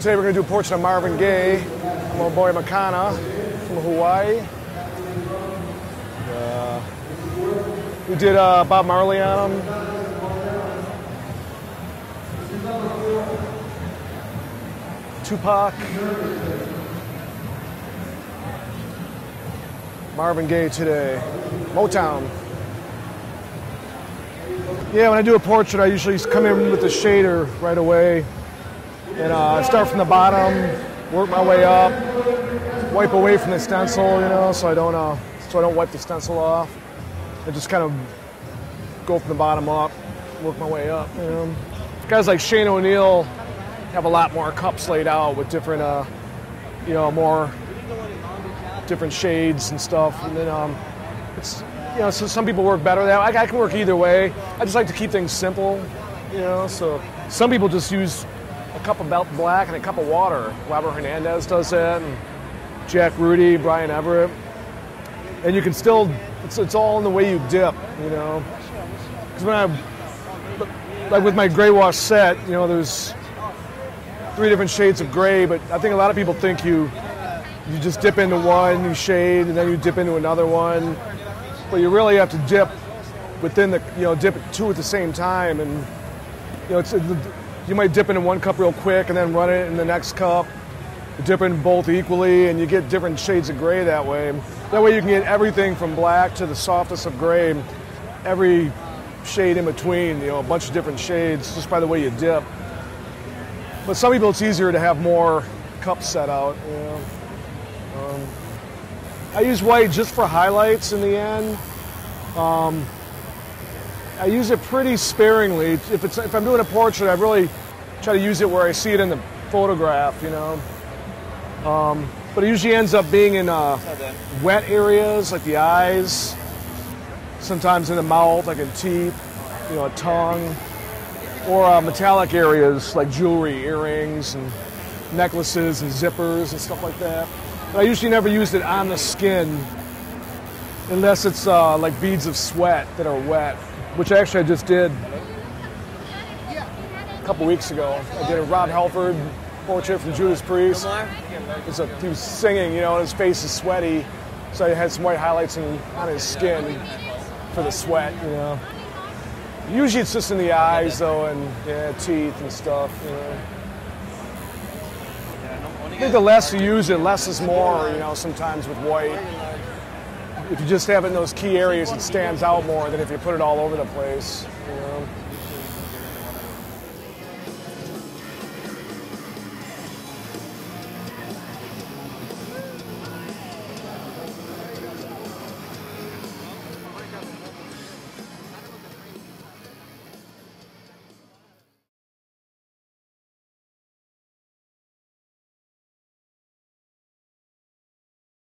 Today we're going to do a portrait of Marvin Gaye. I'm my boy Makana from Hawaii. We did Bob Marley on him. Tupac. Marvin Gaye today. Motown. Yeah, when I do a portrait, I usually come in with the shader right away. And I start from the bottom, work my way up, wipe away from the stencil, you know, so I don't wipe the stencil off. I just kind of go from the bottom up, work my way up. You know. Guys like Shane O'Neill have a lot more cups laid out with different, more different shades and stuff. And then it's, so some people work better that way. I can work either way. I just like to keep things simple, So some people just use a cup of black and a cup of water. Robert Hernandez does that, and Jack Rudy, Brian Everett. And you can still, it's all in the way you dip, Because when like with my gray wash set, there's 3 different shades of gray, but I think a lot of people think you just dip into one, you shade, and then you dip into another one. But you really have to dip within the, dip 2 at the same time, and you might dip into one cup real quick and then run it in the next cup. You dip in both equally, and you get different shades of gray that way. That way you can get everything from black to the softest of gray, every shade in between, a bunch of different shades just by the way you dip. But some people it's easier to have more cups set out, I use white just for highlights in the end. I use it pretty sparingly. If I'm doing a portrait, I really try to use it where I see it in the photograph, But it usually ends up being in wet areas like the eyes, sometimes in the mouth, like in teeth, a tongue, or metallic areas like jewelry, earrings, and necklaces and zippers and stuff like that. But I usually never use it on the skin unless it's like beads of sweat that are wet, which actually I just did a couple weeks ago. I did a Rob Halford portrait from Judas Priest. He was singing, and his face is sweaty, so I had some white highlights on his skin for the sweat, Usually it's just in the eyes, though, and teeth and stuff, I think the less you use it, less is more, sometimes with white. If you just have it in those key areas, it stands out more than if you put it all over the place,